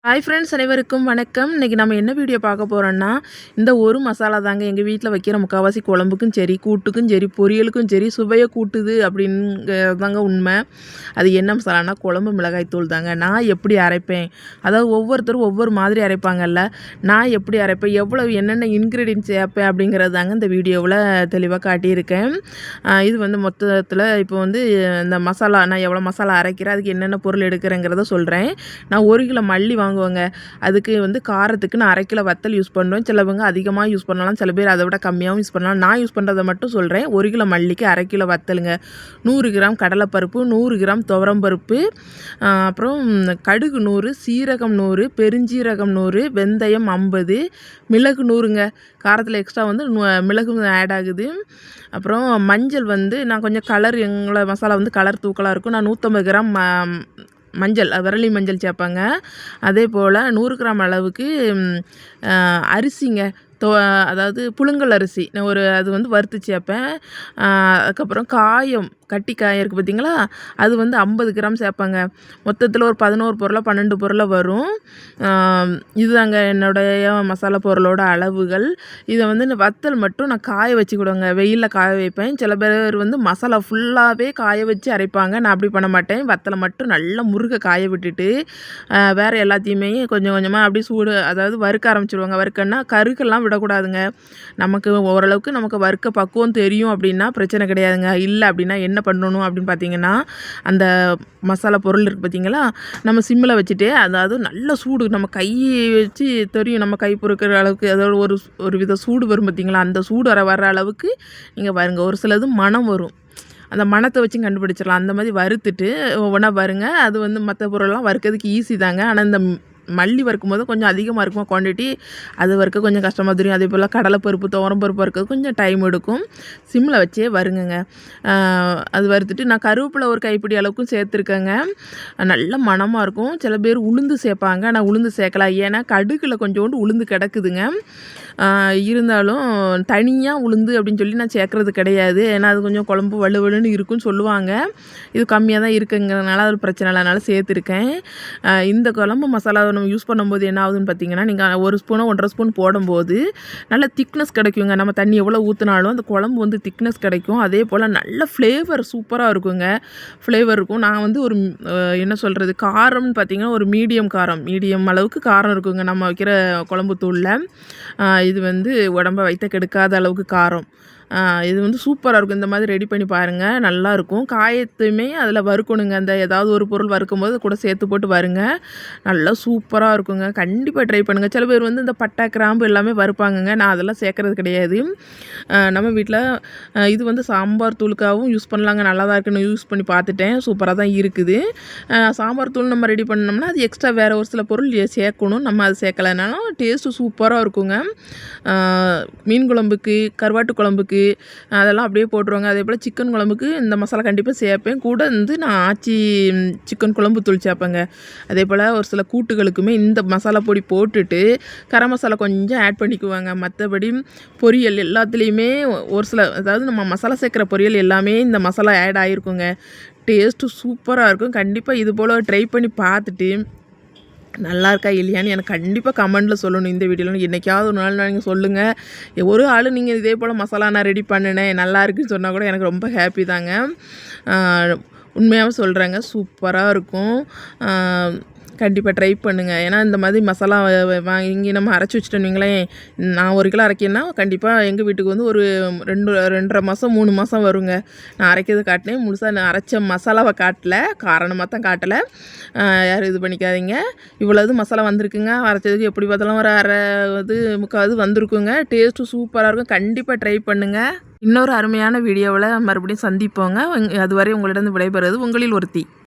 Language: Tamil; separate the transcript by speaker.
Speaker 1: ஹாய் ஃப்ரெண்ட்ஸ், அனைவருக்கும் வணக்கம். இன்றைக்கி நம்ம என்ன வீடியோ பார்க்க போகிறோன்னா, இந்த ஒரு மசாலா தாங்க எங்கள் வீட்டில் வைக்கிற முக்கால்வாசி குழம்புக்கும் சரி, கூட்டுக்கும் சரி, பொரியலுக்கும் சரி சுவையை கூட்டுது அப்படிங்கிறதாங்க உண்மை. அது என்ன மசாலானா குழம்பு மிளகாய்த்தூள் தாங்க. நான் எப்படி அரைப்பேன், அதாவது ஒவ்வொருத்தரும் ஒவ்வொரு மாதிரி அரைப்பாங்கல்ல, நான் எப்படி அரைப்பேன், எவ்வளவு என்னென்ன இன்க்ரீடியன்ட் சேர்ப்பேன் அப்படிங்கிறது தாங்க இந்த வீடியோவில் தெளிவாக காட்டியிருக்கேன். இது வந்து மொத்தத்தில் இப்போ வந்து இந்த மசாலா நான் எவ்வளோ மசாலா அரைக்கிறேன், அதுக்கு என்னென்ன பொருள் எடுக்கிறேங்கிறத சொல்கிறேன். நான் 1 கிலோ மல்லி வாங்குவாங்க. அதுக்கு வந்து காரத்துக்கு நான் 1/2 கிலோ வத்தல் யூஸ் பண்ணுவேன். சிலவங்க அதிகமாக யூஸ் பண்ணலாம், சில பேர் அதை விட கம்மியாகவும் யூஸ் பண்ணலாம். நான் யூஸ் பண்ணுறதை மட்டும் சொல்கிறேன். 1 கிலோ மல்லிக்கு 1/2 கிலோ வத்தலுங்க, 100 கிராம் கடலைப்பருப்பு, 100 கிராம் துவரம்பருப்பு, அப்புறம் கடுகு 100, சீரகம் 100, பெருஞ்சீரகம் 100, வெந்தயம் 50, மிளகு 100ங்க. காரத்தில் எக்ஸ்ட்ரா வந்து மிளகு ஆட் ஆகுது. அப்புறம் மஞ்சள் வந்து நான் கொஞ்சம் கலர், எங்களை மசாலா வந்து கலர் தூக்கலாக இருக்கும். நான் 150 கிராம் மஞ்சள், விரலி மஞ்சள் சேர்ப்பாங்க. அதே போல் 100 கிராம் அளவுக்கு அரிசிங்க, அதாவது புழுங்கல் அரிசி அது வந்து வறுத்து சேர்ப்பேன். அதுக்கப்புறம் காயம், கட்டி காயம் இருக்குது பார்த்திங்களா, அது வந்து 50 கிராம் சேர்ப்பாங்க. மொத்தத்தில் ஒரு 11 பொருளோ 12 பொருளோ வரும். இதுதாங்க என்னுடைய மசாலா பொருளோட அளவுகள். இதை வந்து இந்த வத்தல் மட்டும் நான் காய வச்சுக்கிடுவேங்க, வெயிலில் காய வைப்பேன். சில பேர் வந்து மசாலா ஃபுல்லாகவே காய வச்சு அரைப்பாங்க. நான் அப்படி பண்ண மாட்டேன். வத்தலை மட்டும் நல்லா முருக காய விட்டுட்டு வேறு எல்லாத்தையுமே கொஞ்சம் கொஞ்சமாக அப்படி சூடு, அதாவது வறுக்க ஆரம்பிச்சிடுவாங்க. வறுக்கன்னா கருக்கெல்லாம் விடக்கூடாதுங்க. நமக்கு ஓரளவுக்கு நமக்கு வறுக்க பக்குவம் தெரியும் அப்படின்னா பிரச்சனை கிடையாதுங்க. இல்லை அப்படின்னா என்ன பண்ணணும் அப்படின்னு பார்த்தீங்கன்னா, அந்த மசாலா பொருள் இருக்குது பார்த்தீங்களா, நம்ம சிம்மில் வச்சுட்டு, அதாவது நல்ல சூடு, நம்ம கை வச்சு தெரியும், நம்ம கை பொறுக்கிற அளவுக்கு, அதாவது ஒரு வித சூடு வரும் பார்த்தீங்களா, அந்த சூடு வர அளவுக்கு நீங்கள் பாருங்க. ஒரு சிலது மனம் வரும், அந்த மணத்தை வச்சு கண்டுபிடிச்சிடலாம். அந்த மாதிரி வறுத்துட்டு ஒவ்வொன்றா பாருங்க. அது வந்து மற்ற பொருள்லாம் வறுக்கிறதுக்கு ஈஸி தாங்க. ஆனால் இந்த மல்லி வறுக்கும் போது கொஞ்சம் அதிகமாக இருக்குமா குவான்டிட்டி, அது வறுக்க கொஞ்சம் கஷ்டமாக தெரியும். அதே போல் கடலைப்பருப்பு, துவரம்பருப்பு வறுக்கிறது கொஞ்சம் டைம் எடுக்கும். சிம்மில் வச்சே வருங்குங்க. அது வறுத்துட்டு நான் கருவேப்பிலை ஒரு கைப்பிடி அளவுக்கும் சேர்த்துருக்கேங்க. நல்ல மணமாக இருக்கும். சில பேர் உளுந்து சேர்ப்பாங்க, நான் உளுந்து சேர்க்கலாம். ஏன்னா கடுகில் கொஞ்சோண்டு உளுந்து கிடக்குதுங்க. இருந்தாலும் தனியாக உளுந்து அப்படின்னு சொல்லி நான் சேர்க்குறது கிடையாது. ஏன்னா அது கொஞ்சம் குழம்பு வலுவலுன்னு இருக்குன்னு சொல்லுவாங்க. இது கம்மியாக தான் இருக்குங்கிறதுனால அது பிரச்சனை இல்லை, அதனால் சேர்த்துருக்கேன். இந்த குழம்பு மசாலா நம்ம யூஸ் பண்ணும்போது என்ன ஆகுதுன்னு பார்த்தீங்கன்னா, நீங்கள் 1 ஸ்பூனோ 1.5 ஸ்பூன் போடும்போது நல்ல திக்னஸ் கிடைக்குங்க. நம்ம தண்ணி எவ்வளோ ஊற்றினாலும் அந்த குழம்பு வந்து திக்னஸ் கிடைக்கும். அதே போல் நல்ல ஃப்ளேவர் சூப்பராக இருக்குங்க. ஃப்ளேவர் இருக்கும். நான் வந்து ஒரு என்ன சொல்கிறது, காரம்னு பார்த்தீங்கன்னா ஒரு மீடியம் அளவுக்கு காரம் இருக்குங்க நம்ம வைக்கிற குழம்பு தூளில். இது வந்து உடம்ப வைத்த கெடுக்காத அளவுக்கு காரம். இது வந்து சூப்பராக இருக்கும். இந்த மாதிரி ரெடி பண்ணி பாருங்கள், நல்லாயிருக்கும். காயத்தையுமே அதில் வறுக்கணுங்க. அந்த ஏதாவது ஒரு பொருள் வறுக்கும்போது கூட சேர்த்து போட்டு வருங்க, நல்லா சூப்பராக இருக்குங்க. கண்டிப்பாக ட்ரை பண்ணுங்கள். சில பேர் வந்து இந்த பட்டை, கிராம்பு எல்லாமே வறுப்பாங்கங்க. நான் அதெல்லாம் சேர்க்குறது கிடையாது. நம்ம வீட்டில் இது வந்து சாம்பார் தூளுக்காகவும் யூஸ் பண்ணலாங்க. நல்லா தான் இருக்குன்னு யூஸ் பண்ணி பார்த்துட்டேன், சூப்பராக தான் இருக்குது. சாம்பார் தூள் நம்ம ரெடி பண்ணோம்னா அது எக்ஸ்ட்ரா வேறு ஒரு சில பொருள் சேர்க்கணும். நம்ம அது சேர்க்கலைனாலும் டேஸ்ட்டு சூப்பராக இருக்குங்க. மீன் குழம்புக்கு, கருவாட்டு குழம்புக்கு அதெல்லாம் அப்படியே போட்டுருவாங்க. அதே போல் சிக்கன் குழம்புக்கு இந்த மசாலா கண்டிப்பாக சேர்ப்பேன். கூட வந்து நான் ஆச்சி சிக்கன் குழம்பு தூள் சேர்ப்பேங்க. அதே போல் ஒரு சில கூட்டுகளுக்குமே இந்த மசாலா பொடி போட்டுட்டு கரம் மசாலா கொஞ்சம் ஆட் பண்ணிக்குவாங்க. மற்றபடி பொரியல் எல்லாத்துலேயுமே ஒரு சில, அதாவது நம்ம மசாலா சேர்க்குற பொரியல் எல்லாமே இந்த மசாலா ஆட் ஆகிருக்குங்க. டேஸ்ட்டு சூப்பராக இருக்கும். கண்டிப்பாக இது போல் ட்ரை பண்ணி பார்த்துட்டு நல்லா இருக்கா இல்லையான்னு எனக்கு கண்டிப்பாக கமெண்டில் சொல்லணும். இந்த வீடியோவில் என்றைக்காவது ஒரு நாள் நீங்கள் சொல்லுங்கள். ஒரு ஆள் நீங்கள் இதே போல் மசாலா நான் ரெடி பண்ணினேன் நல்லா இருக்குன்னு சொன்னால் கூட எனக்கு ரொம்ப ஹாப்பி தாங்க. உண்மையாகவே சொல்கிறேங்க, சூப்பராக இருக்கும். கண்டிப்பாக ட்ரை பண்ணுங்கள். ஏன்னா இந்த மாதிரி மசாலா வாங்கி நம்ம அரைச்சி வச்சுட்டோன்னு வைங்களேன், நான் 1 கிலோ அரைக்கிறேன்னா கண்டிப்பாக எங்கள் வீட்டுக்கு வந்து ஒரு 2.5 மாதம் 3 மாதம் வருங்க. நான் அரைக்கிறது காட்டினேன், முழுசாக நான் அரைச்ச மசாலாவை காட்டலை, காரணமாக தான் காட்டலை. யாரும் இது பண்ணிக்காதீங்க. இவ்வளவு மசாலா வந்திருக்குங்க. அரைச்சதுக்கு எப்படி பார்த்தாலும் ஒரு முக்காவது வந்திருக்குங்க. டேஸ்ட்டு சூப்பராக இருக்கும். கண்டிப்பாக ட்ரை பண்ணுங்கள். இன்னொரு அருமையான வீடியோவில் மறுபடியும் சந்திப்போங்க. அதுவரை உங்களிடம் விடைபெறுவது உங்களில் ஒருத்தி.